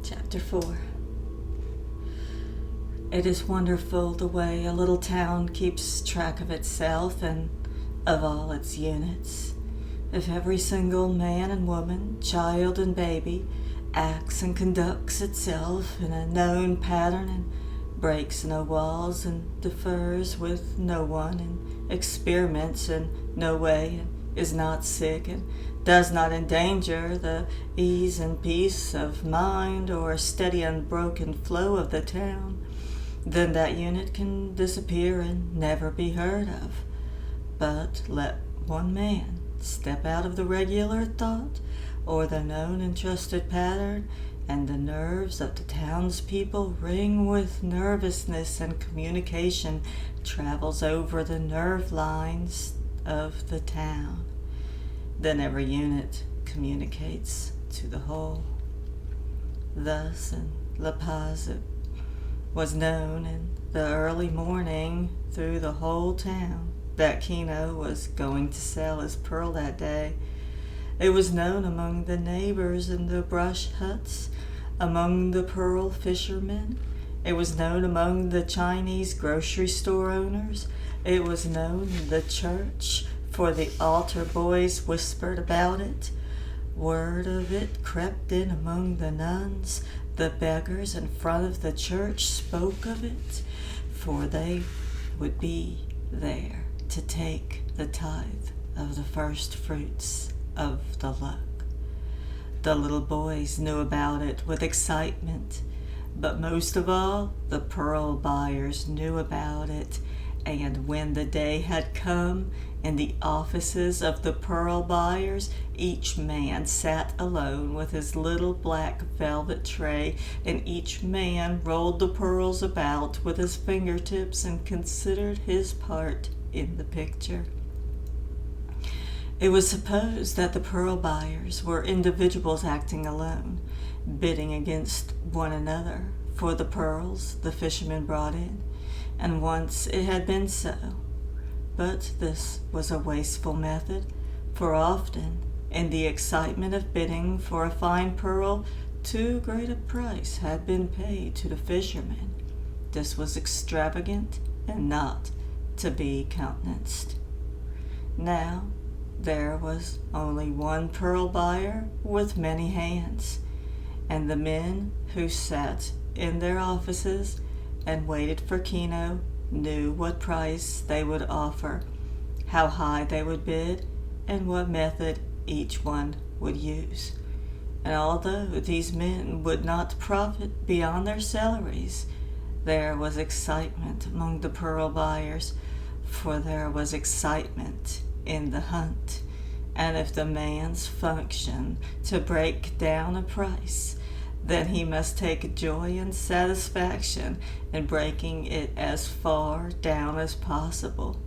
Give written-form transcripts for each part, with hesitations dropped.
Chapter 4. It is wonderful the way a little town keeps track of itself and of all its units. If every single man and woman, child and baby acts and conducts itself in a known pattern and breaks no walls and differs with no one and experiments in no way and is not sick and does not endanger the ease and peace of mind or steady unbroken flow of the town, then that unit can disappear and never be heard of. But let one man step out of the regular thought or the known and trusted pattern, and the nerves of the townspeople ring with nervousness, and communication travels over the nerve lines of the town. Then every unit communicates to the whole. Thus in La Paz it was known in the early morning through the whole town that Kino was going to sell his pearl that day. It was known among the neighbors in the brush huts, among the pearl fishermen. It was known among the Chinese grocery store owners. It was known in the church, for the altar boys whispered about it. Word of it crept in among the nuns. The beggars in front of the church spoke of it, for they would be there to take the tithe of the first fruits of the luck. The little boys knew about it with excitement, but most of all, the pearl buyers knew about it. And when the day had come, in the offices of the pearl buyers, each man sat alone with his little black velvet tray, and each man rolled the pearls about with his fingertips and considered his part in the picture. It was supposed that the pearl buyers were individuals acting alone, bidding against one another for the pearls the fishermen brought in, and once it had been so. But this was a wasteful method, for often, in the excitement of bidding for a fine pearl, too great a price had been paid to the fishermen. This was extravagant and not to be countenanced. Now, there was only one pearl buyer with many hands, and the men who sat in their offices and waited for Kino knew what price they would offer, how high they would bid, and what method each one would use. And although these men would not profit beyond their salaries, there was excitement among the pearl buyers, for there was excitement in the hunt. And if the man's function to break down a price, then he must take joy and satisfaction in breaking it as far down as possible.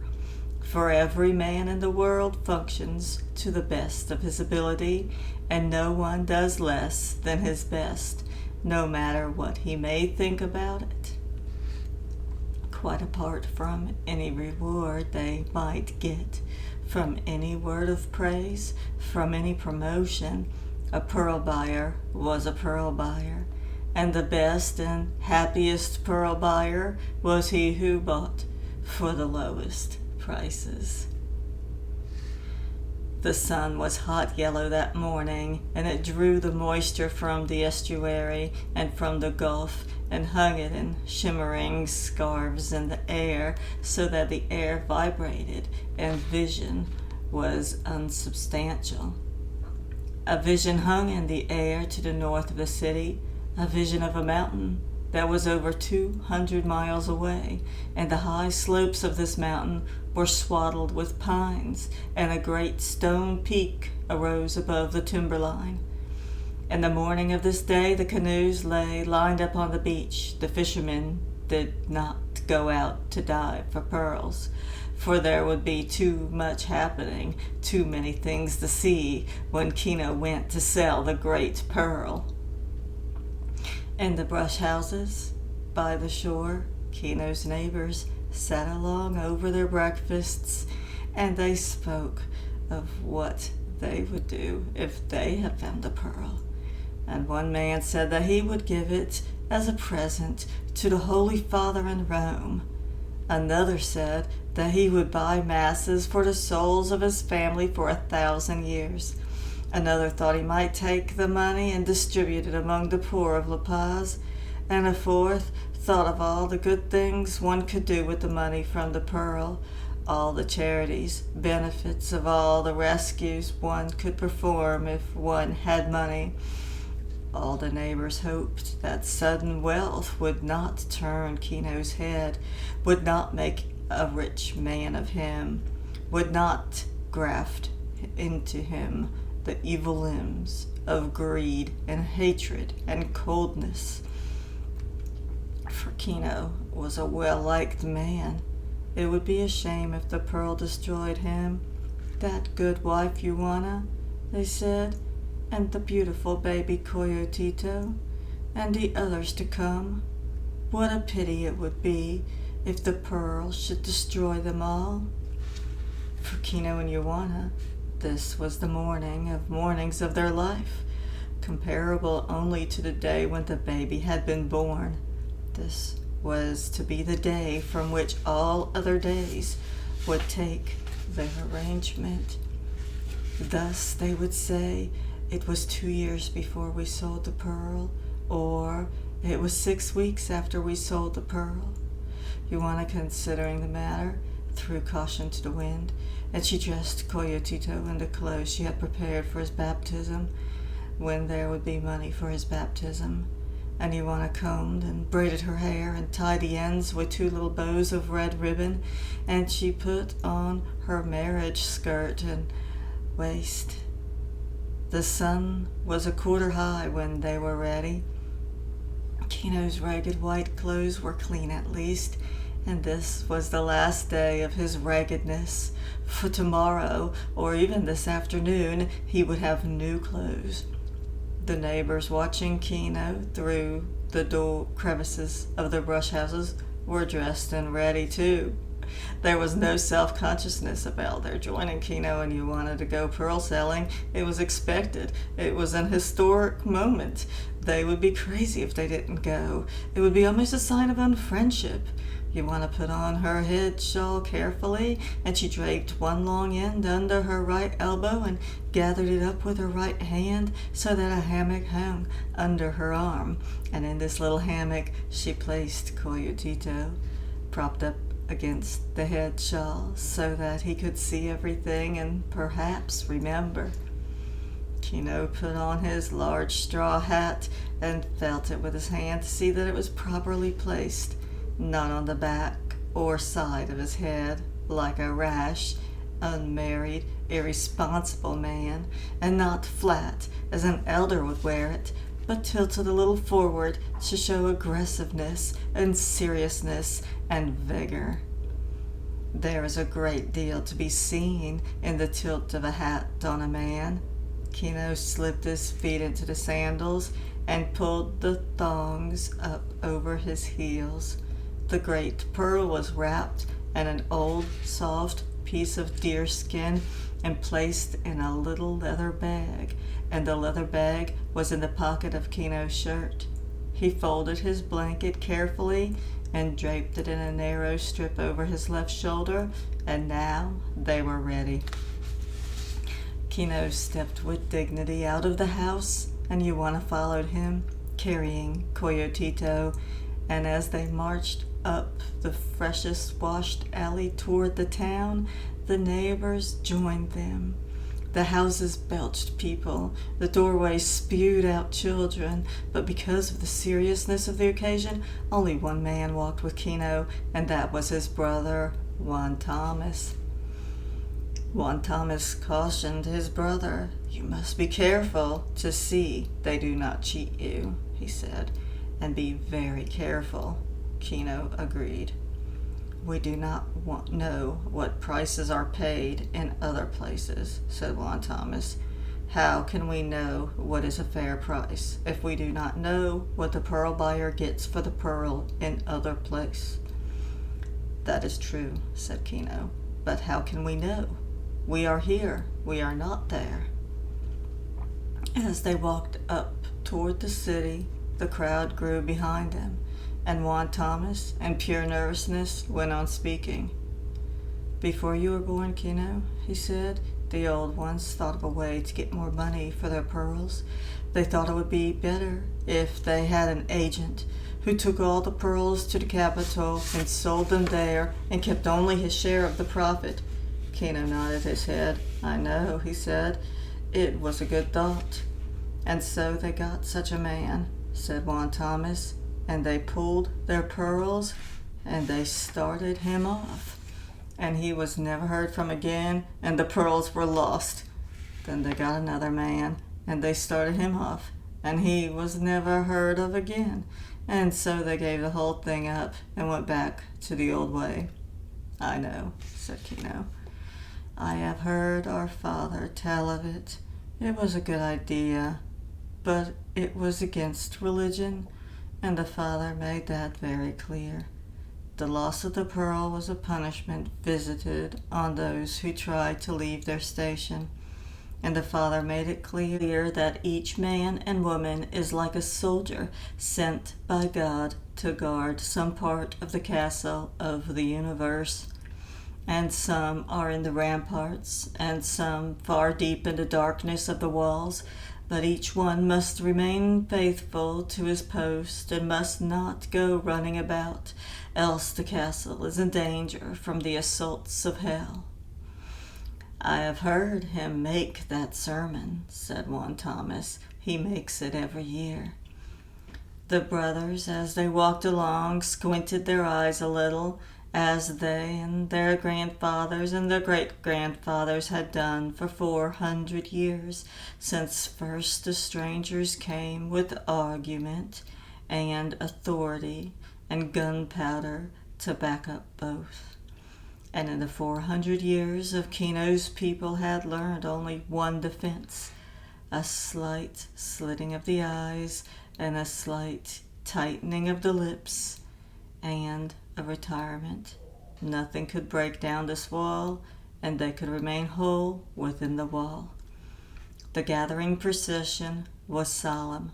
For every man in the world functions to the best of his ability, and no one does less than his best, no matter what he may think about it. Quite apart from any reward they might get, from any word of praise, from any promotion, a pearl buyer was a pearl buyer, and the best and happiest pearl buyer was he who bought for the lowest prices. The sun was hot yellow that morning, and it drew the moisture from the estuary and from the Gulf and hung it in shimmering scarves in the air, so that the air vibrated and vision was unsubstantial. A vision hung in the air to the north of the city, a vision of a mountain that was over 200 miles away, and the high slopes of this mountain were swaddled with pines, and a great stone peak arose above the timberline. In the morning of this day, the canoes lay lined up on the beach. The fishermen did not go out to dive for pearls, for there would be too much happening, too many things to see when Kino went to sell the great pearl. In the brush houses by the shore, Kino's neighbors sat along over their breakfasts, and they spoke of what they would do if they had found a pearl. and one man said that he would give it as a present to the Holy Father in Rome. Another said that he would buy masses for the souls of his family for 1,000 years. Another thought he might take the money and distribute it among the poor of La Paz. And a fourth thought of all the good things one could do with the money from the pearl, all the charities, benefits of all the rescues one could perform if one had money. All the neighbors hoped that sudden wealth would not turn Kino's head, would not make a rich man of him, would not graft into him the evil limbs of greed and hatred and coldness. For Kino was a well-liked man. It would be a shame if the pearl destroyed him. That good wife Juana, they said, and the beautiful baby Coyotito, and the others to come. What a pity it would be if the pearl should destroy them all. For Kino and Juana, this was the morning of mornings of their life, comparable only to the day when the baby had been born. This was to be the day from which all other days would take their arrangement. Thus they would say, "It was 2 years before we sold the pearl," or "It was 6 weeks after we sold the pearl." Juana, considering the matter, threw caution to the wind, and she dressed Coyotito in the clothes she had prepared for his baptism, when there would be money for his baptism. And Juana combed and braided her hair and tied the ends with 2 little bows of red ribbon, and she put on her marriage skirt and waist. The sun was a quarter high when they were ready. Kino's ragged white clothes were clean at least, and this was the last day of his raggedness, for tomorrow, or even this afternoon, he would have new clothes. The neighbors watching Kino through the door crevices of the brush houses were dressed and ready too. There was no self-consciousness about their joining Kino and Juana to go pearl selling. It was expected. It was an historic moment. They would be crazy if they didn't go. It would be almost a sign of unfriendship. Juana put on her head shawl carefully, and she draped one long end under her right elbow and gathered it up with her right hand so that a hammock hung under her arm. And in this little hammock she placed Coyotito, propped up against the head shawl so that he could see everything and perhaps remember. Kino put on his large straw hat and felt it with his hand to see that it was properly placed, not on the back or side of his head like a rash, unmarried, irresponsible man, and not flat as an elder would wear it, but tilted a little forward to show aggressiveness and seriousness and vigor. There is a great deal to be seen in the tilt of a hat on a man. Kino slipped his feet into the sandals and pulled the thongs up over his heels. The great pearl was wrapped in an old, soft piece of deer skin and placed in a little leather bag, and the leather bag was in the pocket of Kino's shirt. He folded his blanket carefully and draped it in a narrow strip over his left shoulder, and now they were ready. Kino stepped with dignity out of the house, and Juana followed him, carrying Coyotito, and as they marched up the freshest washed alley toward the town, the neighbors joined them. The houses belched people, the doorways spewed out children, but because of the seriousness of the occasion, only one man walked with Kino, and that was his brother, Juan Thomas. Juan Thomas cautioned his brother, "You must be careful to see they do not cheat you," he said, "and be very careful." Kino agreed. "We do not know what prices are paid in other places," said Juan Thomas. "How can we know what is a fair price if we do not know what the pearl buyer gets for the pearl in other place?" "That is true," said Kino, "but how can we know? We are here, we are not there." As they walked up toward the city, the crowd grew behind him, and Juan Thomas, in pure nervousness, went on speaking. "Before you were born, Kino," he said, "the old ones thought of a way to get more money for their pearls. They thought it would be better if they had an agent who took all the pearls to the capital and sold them there and kept only his share of the profit." Kino nodded his head. "I know," he said. "It was a good thought." "And so they got such a man," said Juan Thomas, "and they pulled their pearls and they started him off. And he was never heard from again, and the pearls were lost. Then they got another man, and they started him off, and he was never heard of again. And so they gave the whole thing up and went back to the old way." "I know," said Kino. "I have heard our father tell of it. It was a good idea, but it was against religion, and the father made that very clear. The loss of the pearl was a punishment visited on those who tried to leave their station, and the father made it clear that each man and woman is like a soldier sent by God to guard some part of the castle of the universe. And some are in the ramparts, and some far deep in the darkness of the walls, but each one must remain faithful to his post and must not go running about, else the castle is in danger from the assaults of hell." "I have heard him make that sermon," said Juan Thomas. "He makes it every year." The brothers, as they walked along, squinted their eyes a little, as they and their grandfathers and their great-grandfathers had done for 400 years, since first the strangers came with argument and authority and gunpowder to back up both. And in the 400 years of Kino's people had learned only one defense, a slight slitting of the eyes and a slight tightening of the lips, and a retirement. Nothing could break down this wall, and they could remain whole within the wall. The gathering procession was solemn,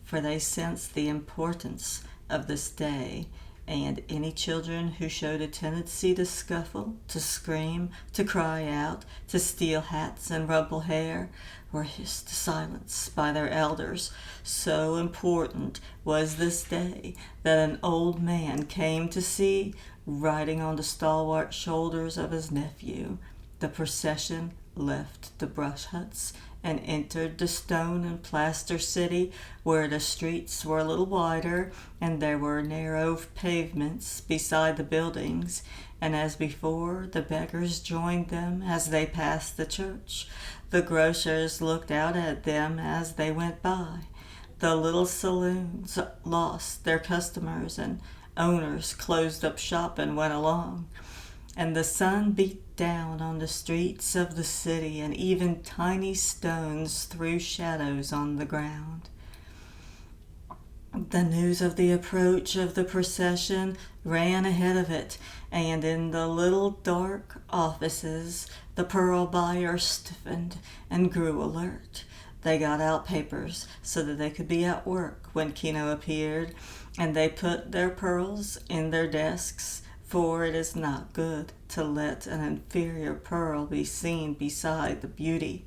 for they sensed the importance of this day, and any children who showed a tendency to scuffle, to scream, to cry out, to steal hats and rumple hair, were hissed to silence by their elders. So important was this day that an old man came to see, riding on the stalwart shoulders of his nephew. The procession left the brush huts and entered the stone and plaster city, where the streets were a little wider and there were narrow pavements beside the buildings, and as before the beggars joined them as they passed the church. The grocers looked out at them as they went by. The little saloons lost their customers, and owners closed up shop and went along. And the sun beat down on the streets of the city, and even tiny stones threw shadows on the ground. The news of the approach of the procession ran ahead of it, and in the little dark offices the pearl buyers stiffened and grew alert. They got out papers so that they could be at work when Kino appeared, and they put their pearls in their desks, for it is not good to let an inferior pearl be seen beside the beauty.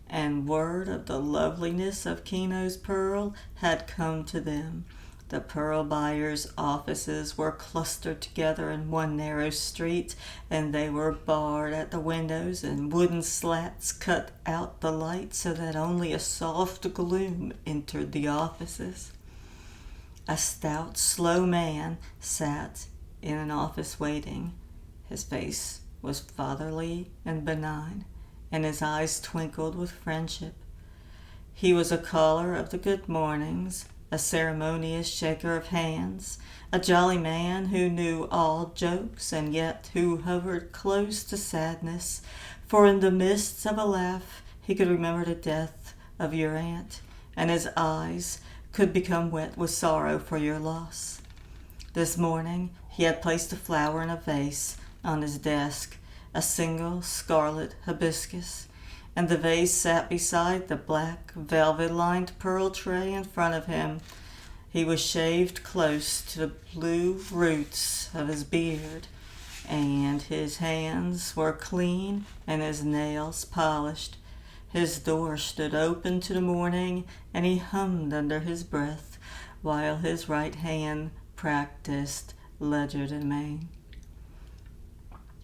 And word of the loveliness of Kino's pearl had come to them. The pearl buyers' offices were clustered together in one narrow street, and they were barred at the windows, and wooden slats cut out the light so that only a soft gloom entered the offices. A stout, slow man sat in an office waiting. His face was fatherly and benign, and his eyes twinkled with friendship. He was a caller of the good mornings, a ceremonious shaker of hands, a jolly man who knew all jokes and yet who hovered close to sadness, for in the midst of a laugh he could remember the death of your aunt, and his eyes could become wet with sorrow for your loss. This morning he had placed a flower in a vase on his desk, a single scarlet hibiscus, and the vase sat beside the black, velvet-lined pearl tray in front of him. He was shaved close to the blue roots of his beard, and his hands were clean and his nails polished. His door stood open to the morning, and he hummed under his breath while his right hand practiced legerdemain.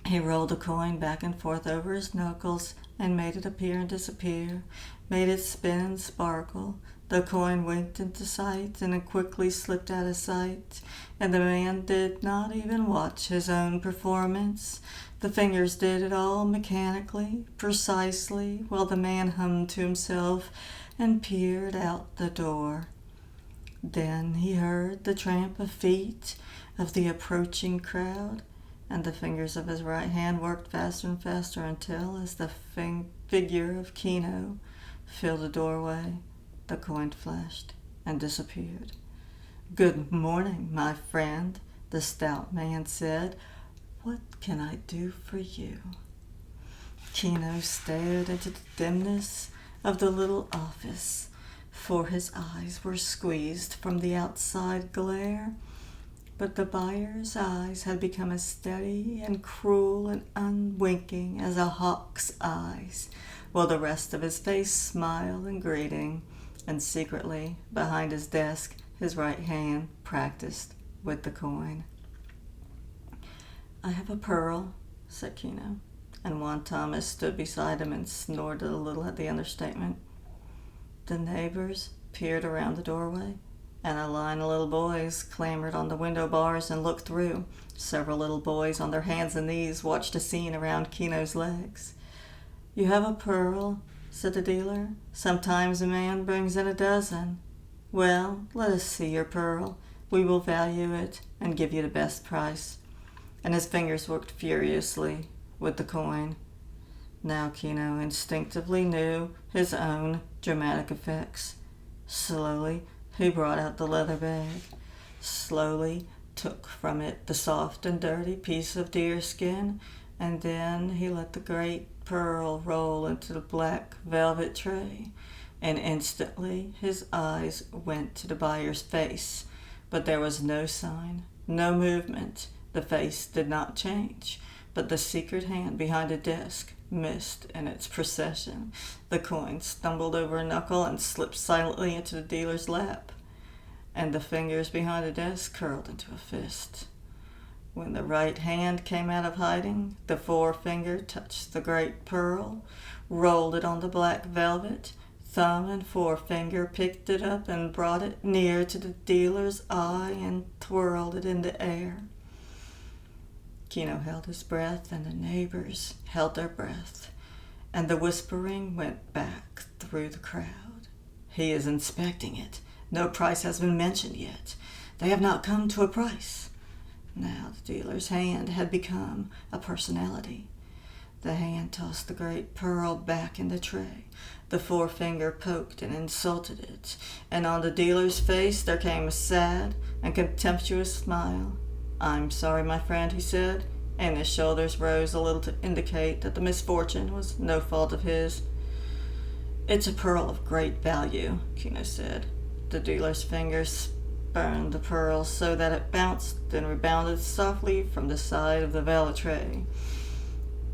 He rolled a coin back and forth over his knuckles and made it appear and disappear, made it spin and sparkle. The coin winked into sight and it quickly slipped out of sight, and the man did not even watch his own performance. The fingers did it all mechanically, precisely, while the man hummed to himself and peered out the door. Then he heard the tramp of feet of the approaching crowd, and the fingers of his right hand worked faster and faster until, as the figure of Kino filled the doorway, the coin flashed and disappeared. "Good morning, my friend," the stout man said. "What can I do for you?" Kino stared into the dimness of the little office, for his eyes were squeezed from the outside glare. But the buyer's eyes had become as steady and cruel and unwinking as a hawk's eyes, while the rest of his face smiled in greeting, and secretly, behind his desk, his right hand practiced with the coin. "I have a pearl," said Kino, and Juan Thomas stood beside him and snorted a little at the understatement. The neighbors peered around the doorway, and a line of little boys clambered on the window bars and looked through. Several little boys on their hands and knees watched a scene around Kino's legs. "You have a pearl," said the dealer. "Sometimes a man brings in a dozen. Well, let us see your pearl. We will value it and give you the best price." And his fingers worked furiously with the coin. Now Kino instinctively knew his own dramatic effects. Slowly, he brought out the leather bag, slowly took from it the soft and dirty piece of deerskin, and then he let the great pearl roll into the black velvet tray, and instantly his eyes went to the buyer's face, but there was no sign, no movement. The face did not change, but the secret hand behind the desk missed in its procession. The coin stumbled over a knuckle and slipped silently into the dealer's lap, and the fingers behind the desk curled into a fist. When the right hand came out of hiding, the forefinger touched the great pearl, rolled it on the black velvet. Thumb and forefinger picked it up and brought it near to the dealer's eye and twirled it in the air. Kino held his breath, and the neighbors held their breath, and the whispering went back through the crowd. "He is inspecting it. No price has been mentioned yet. They have not come to a price." Now the dealer's hand had become a personality. The hand tossed the great pearl back in the tray. The forefinger poked and insulted it, and on the dealer's face there came a sad and contemptuous smile. "I'm sorry, my friend," he said, and his shoulders rose a little to indicate that the misfortune was no fault of his. "It's a pearl of great value," Kino said. The dealer's fingers spurned the pearl so that it bounced and rebounded softly from the side of the velvet tray.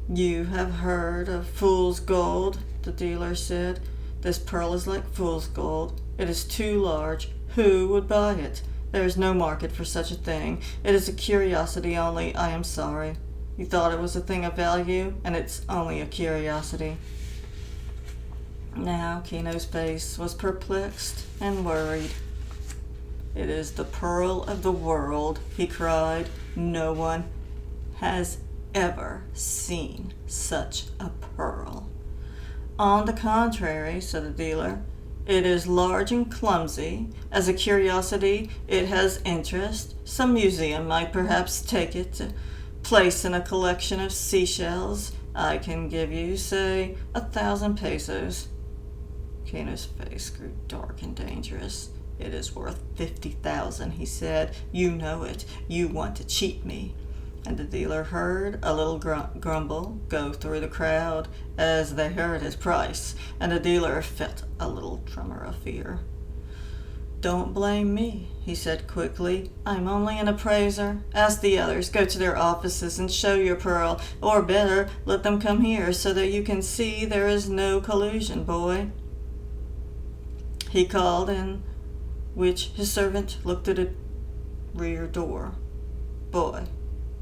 "You have heard of fool's gold," the dealer said. "This pearl is like fool's gold. It is too large. Who would buy it? There is no market for such a thing. It is a curiosity only. I am sorry. You thought it was a thing of value, and it's only a curiosity." Now Kino's face was perplexed and worried. "It is the pearl of the world," he cried. "No one has ever seen such a pearl." "On the contrary," said the dealer, "it is large and clumsy. As a curiosity, it has interest. Some museum might perhaps take it to place in a collection of seashells. I can give you, say, 1,000 pesos. Kino's face grew dark and dangerous. "It is worth 50,000, he said. "You know it. You want to cheat me." And the dealer heard a little grumble go through the crowd as they heard his price, and the dealer felt a little tremor of fear. "Don't blame me," he said quickly. "I'm only an appraiser. Ask the others. Go to their offices and show your pearl, or better, let them come here so that you can see there is no collusion, boy," he called, in which his servant looked at a rear door. "Boy,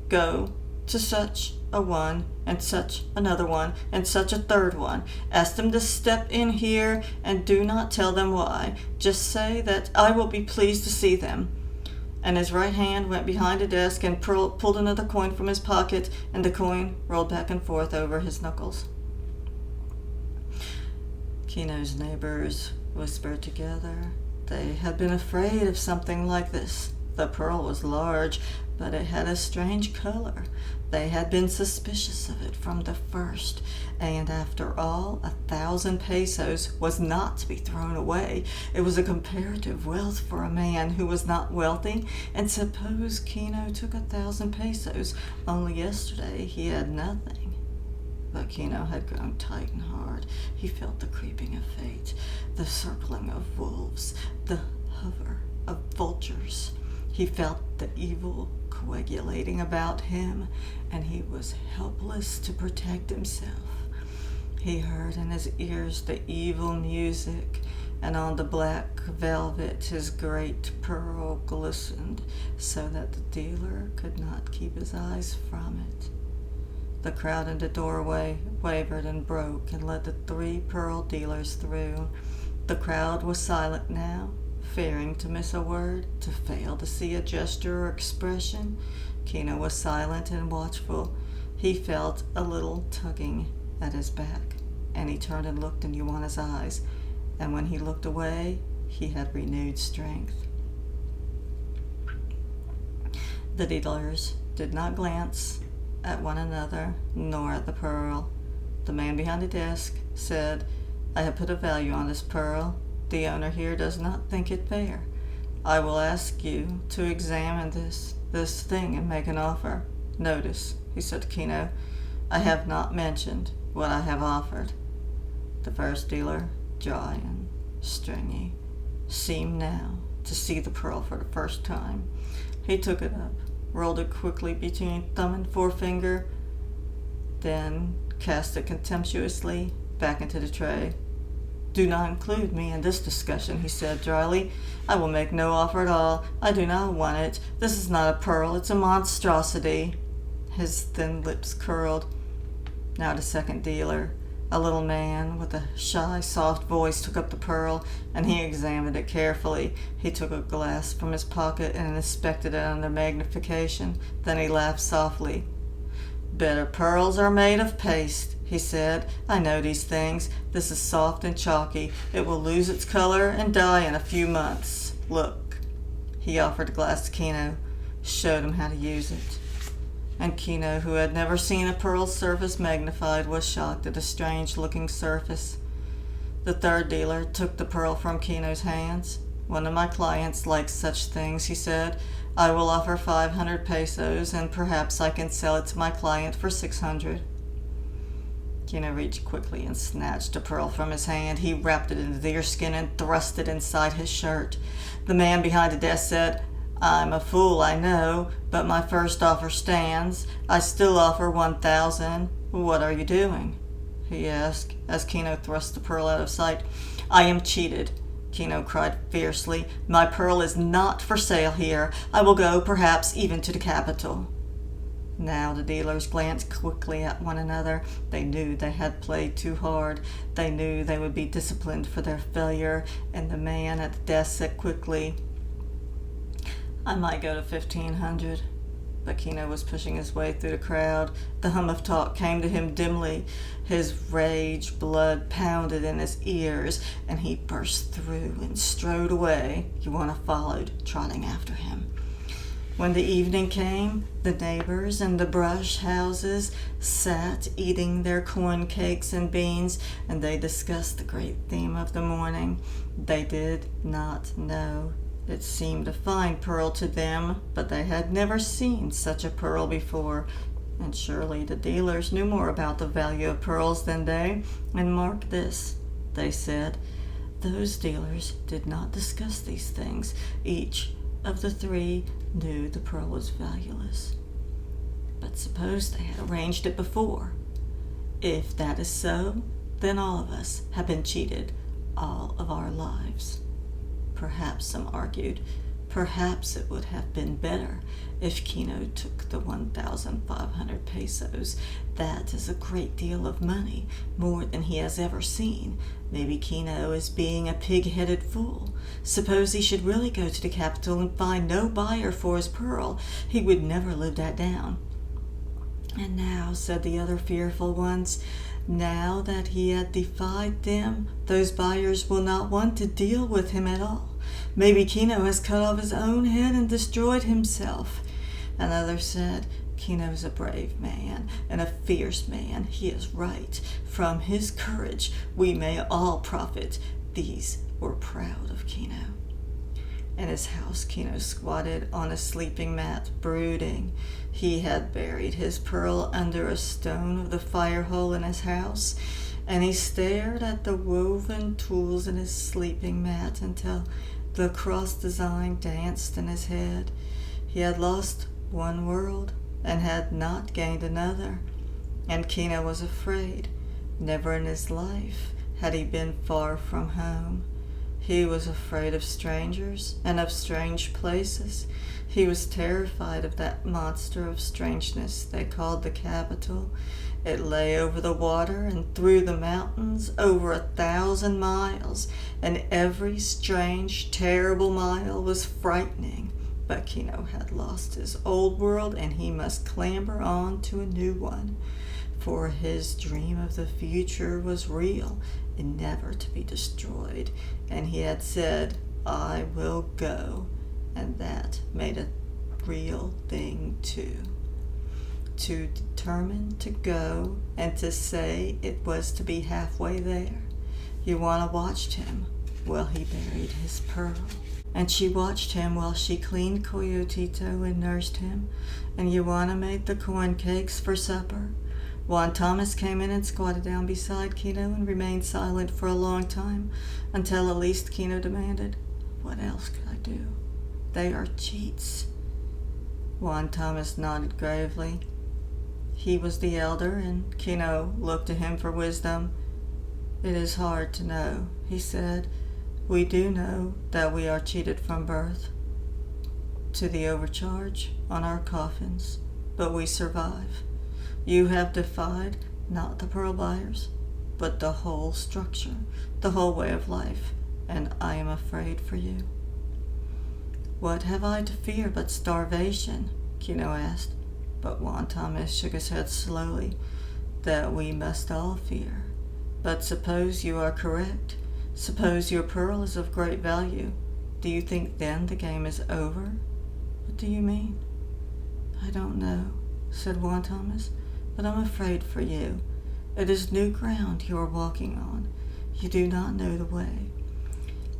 go to such a one, and such another one, and such a third one. Ask them to step in here, and do not tell them why. Just say that I will be pleased to see them." And his right hand went behind a desk and pulled another coin from his pocket, and the coin rolled back and forth over his knuckles. Kino's neighbors whispered together. They had been afraid of something like this. The pearl was large, but it had a strange color. They had been suspicious of it from the first, and after all, 1,000 pesos was not to be thrown away. It was a comparative wealth for a man who was not wealthy, and suppose Kino took 1,000 pesos. Only yesterday he had nothing. But Kino had grown tight and hard. He felt the creeping of fate, the circling of wolves, the hover of vultures. He felt the evil coagulating about him, and he was helpless to protect himself. He heard in his ears the evil music, and on the black velvet his great pearl glistened, so that the dealer could not keep his eyes from it. The crowd in the doorway wavered and broke and let the 3 pearl dealers through. The crowd was silent now, fearing to miss a word, to fail to see a gesture or expression. Kino was silent and watchful. He felt a little tugging at his back, and he turned and looked in Ioana's eyes, and when he looked away, he had renewed strength. The dealers did not glance at one another, nor at the pearl. The man behind the desk said, "I have put a value on this pearl. The owner here does not think it fair. I will ask you to examine this thing and make an offer. Notice," he said to Kino, "I have not mentioned what I have offered." The first dealer, dry and stringy, seemed now to see the pearl for the first time. He took it up, rolled it quickly between thumb and forefinger, then cast it contemptuously back into the tray. "Do not include me in this discussion," he said dryly. "I will make no offer at all. I do not want it. This is not a pearl. It's a monstrosity." His thin lips curled. Now the second dealer, a little man with a shy, soft voice, took up the pearl, and he examined it carefully. He took a glass from his pocket and inspected it under magnification. Then he laughed softly. "Better pearls are made of paste," he said. "I know these things. This is soft and chalky. It will lose its color and die in a few months. Look." He offered the glass to Kino, showed him how to use it. And Kino, who had never seen a pearl's surface magnified, was shocked at the strange-looking surface. The third dealer took the pearl from Kino's hands. "One of my clients likes such things," he said. "I will offer 500 pesos, and perhaps I can sell it to my client for 600. Kino reached quickly and snatched a pearl from his hand. He wrapped it in deerskin and thrust it inside his shirt. The man behind the desk said, "I'm a fool, I know, but my first offer stands. I still offer 1,000. What are you doing?" he asked, as Kino thrust the pearl out of sight. "I am cheated," Kino cried fiercely. "My pearl is not for sale here. I will go, perhaps, even to the capital." Now the dealers glanced quickly at one another. They knew they had played too hard. They knew they would be disciplined for their failure, and the man at the desk said quickly, "I might go to 1,500. But Kino was pushing his way through the crowd. The hum of talk came to him dimly. His rage blood pounded in his ears, and he burst through and strode away. Ioana followed, trotting after him. When the evening came, the neighbors in the brush houses sat eating their corn cakes and beans, and they discussed the great theme of the morning. They did not know It seemed a fine pearl to them, but they had never seen such a pearl before, and surely the dealers knew more about the value of pearls than they. And mark this, they said, those dealers did not discuss these things. Each of the three knew the pearl was valueless. But suppose they had arranged it before. If that is so, then all of us have been cheated all of our lives. Perhaps, some argued, perhaps it would have been better if Kino took the 1,500 pesos. That is a great deal of money, more than he has ever seen. Maybe Kino is being a pig-headed fool. Suppose he should really go to the capital and find no buyer for his pearl. He would never live that down. And now, said the other fearful ones, now that he had defied them, those buyers will not want to deal with him at all. Maybe Kino has cut off his own head and destroyed himself. And others said, Kino's a brave man and a fierce man. He is right. From his courage we may all profit. These were proud of Kino. In his house, Kino squatted on a sleeping mat, brooding. He had buried his pearl under a stone of the fire hole in his house, and he stared at the woven tools in his sleeping mat until the cross design danced in his head. He had lost one world and had not gained another, and Kino was afraid. Never in his life had he been far from home. He was afraid of strangers and of strange places. He was terrified of that monster of strangeness they called the capital. It lay over the water and through the mountains, over 1,000 miles, and every strange, terrible mile was frightening. But Kino had lost his old world, and he must clamber on to a new one. For his dream of the future was real and never to be destroyed, and he had said, I will go, and that made a real thing too. To determine to go and to say it was to be halfway there. Joanna watched him while he buried his pearl, and she watched him while she cleaned Coyotito and nursed him, and Joanna made the corn cakes for supper. Juan Thomas came in and squatted down beside Kino and remained silent for a long time, until at least Kino demanded, What else could I do? They are cheats. Juan Thomas nodded gravely. He was the elder, and Kino looked to him for wisdom. It is hard to know, he said. We do know that we are cheated from birth to the overcharge on our coffins, but we survive. You have defied not the pearl buyers, but the whole structure, the whole way of life, and I am afraid for you. What have I to fear but starvation? Kino asked, but Juan Thomas shook his head slowly. That we must all fear. But suppose you are correct. Suppose your pearl is of great value. Do you think then the game is over? What do you mean? I don't know, said Juan Thomas, but I'm afraid for you. It is new ground you are walking on. You do not know the way.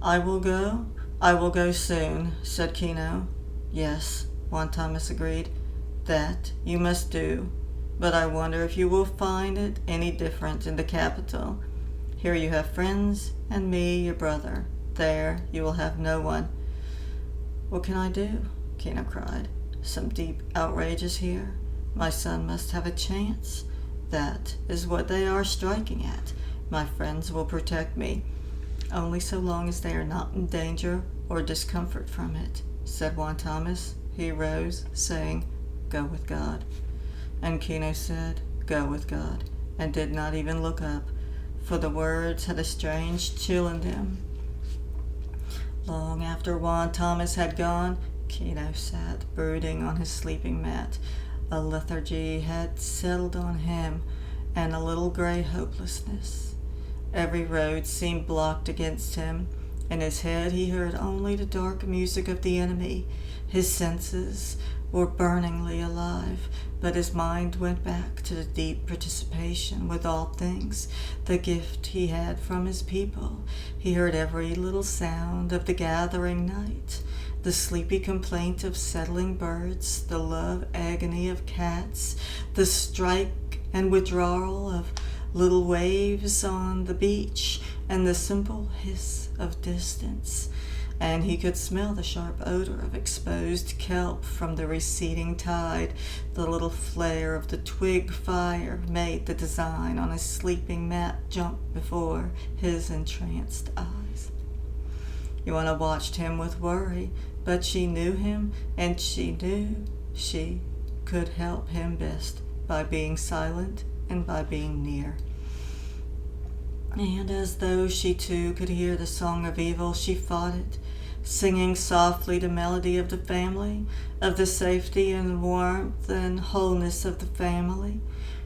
I will go soon, said Kino. Yes, Juan Thomas agreed. That you must do, but I wonder if you will find it any different in the capital. Here you have friends, and me, your brother. There you will have no one. What can I do? Kino cried. Some deep outrage is here. My son must have a chance. That is what they are striking at. My friends will protect me, only so long as they are not in danger or discomfort from it, said Juan Thomas. He rose, saying, Go with God. And Kino said, Go with God, and did not even look up, for the words had a strange chill in them. Long after Juan Thomas had gone, Kino sat brooding on his sleeping mat. A lethargy had settled on him, and a little gray hopelessness. Every road seemed blocked against him, In his head he heard only the dark music of the enemy. His senses were burningly alive, but his mind went back to the deep participation with all things, the gift he had from his people. He heard every little sound of the gathering night, the sleepy complaint of settling birds, the love agony of cats, the strike and withdrawal of little waves on the beach, and the simple hiss of distance. And he could smell the sharp odor of exposed kelp from the receding tide. The little flare of the twig fire made the design on his sleeping mat jump before his entranced eyes. Joanna watched him with worry, but she knew him, and she knew she could help him best by being silent and by being near. And as though she too could hear the song of evil, she fought it, singing softly the melody of the family, of the safety and warmth and wholeness of the family.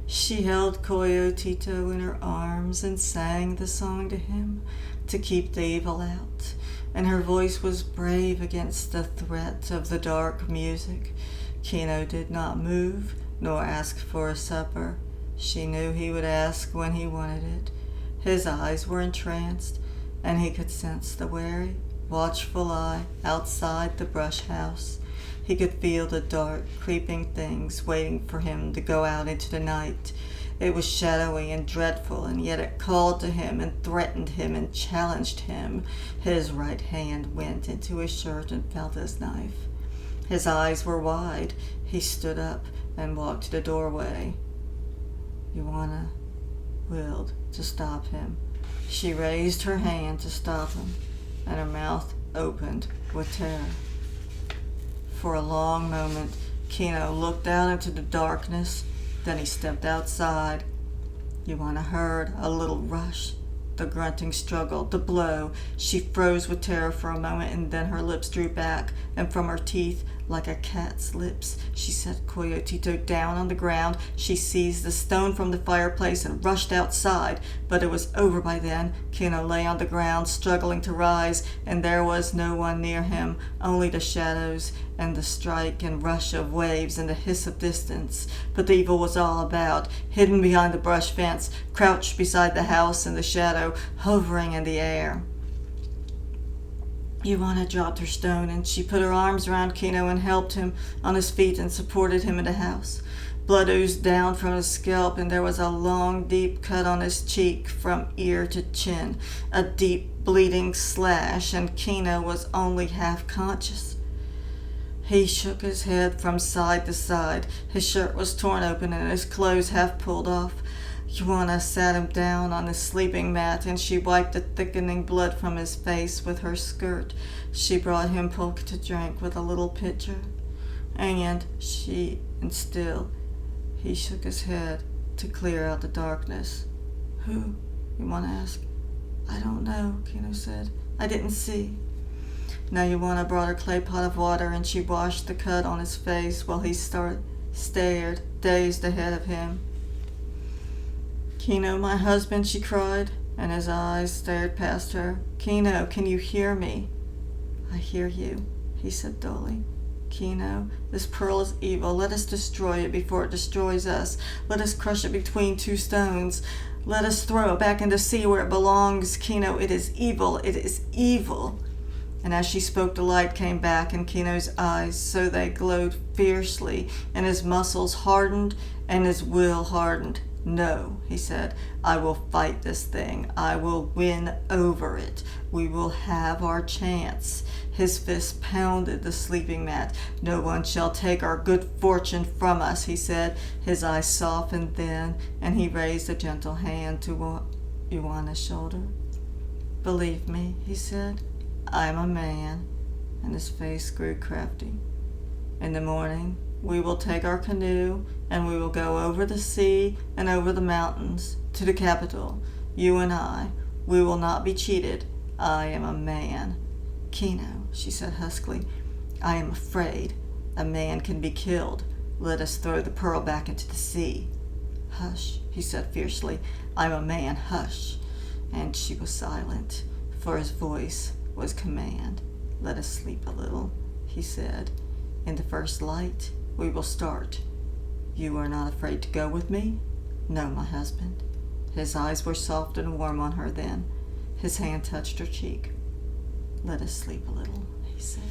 She held Coyotito in her arms and sang the song to him to keep the evil out, and her voice was brave against the threat of the dark music. Kino did not move nor ask for a supper. She knew he would ask when he wanted it. His eyes were entranced, and he could sense the wary, watchful eye outside the brush house. He could feel the dark, creeping things waiting for him to go out into the night. It was shadowy and dreadful, and yet it called to him and threatened him and challenged him. His right hand went into his shirt and felt his knife. His eyes were wide. He stood up and walked to the doorway. Joanna willed to stop him. She raised her hand to stop him, and her mouth opened with terror. For a long moment, Kino looked out into the darkness. Then he stepped outside. Joanna heard a little rush, the grunting struggle, the blow. She froze with terror for a moment, and then her lips drew back, and from her teeth, like a cat's lips, she set Coyotito down on the ground. She seized the stone from the fireplace and rushed outside, but it was over by then. Kino lay on the ground, struggling to rise, and there was no one near him, only the shadows and the strike and rush of waves and the hiss of distance. But the evil was all about, hidden behind the brush fence, crouched beside the house in the shadow, hovering in the air. Joanna dropped her stone, and she put her arms around Kino and helped him on his feet and supported him in the house. Blood oozed down from his scalp, and there was a long, deep cut on his cheek from ear to chin, a deep, bleeding slash, and Kino was only half conscious. He shook his head from side to side. His shirt was torn open and his clothes half pulled off. Joanna sat him down on his sleeping mat, and she wiped the thickening blood from his face with her skirt. She brought him pulque to drink with a little pitcher, and still he shook his head to clear out the darkness. "Who?" Joanna asked. "I don't know," Kino said. "I didn't see." Now Joanna brought her clay pot of water, and she washed the cut on his face while he stared, dazed ahead of him. "Kino, my husband," she cried, and his eyes stared past her. "Kino, can you hear me?" "I hear you," he said dully. "Kino, this pearl is evil. Let us destroy it before it destroys us. Let us crush it between two stones. Let us throw it back into the sea where it belongs. Kino, it is evil. It is evil." And as she spoke, the light came back in Kino's eyes, so they glowed fiercely, and his muscles hardened and his will hardened. "No," he said, "I will fight this thing. I will win over it. We will have our chance." His fist pounded the sleeping mat. "No one shall take our good fortune from us," he said. His eyes softened then, and he raised a gentle hand to Joanna's shoulder. "Believe me," he said, "I am a man," and his face grew crafty. "In the morning we will take our canoe, and we will go over the sea and over the mountains to the capital. You and I. We will not be cheated. I am a man." "Kino," she said huskily, "I am afraid. A man can be killed. Let us throw the pearl back into the sea." "Hush," he said fiercely. "I'm a man. Hush." And she was silent, for his voice was command. "Let us sleep a little," he said. "In the first light, we will start. You are not afraid to go with me?" "No, my husband." His eyes were soft and warm on her then. His hand touched her cheek. "Let us sleep a little," he said.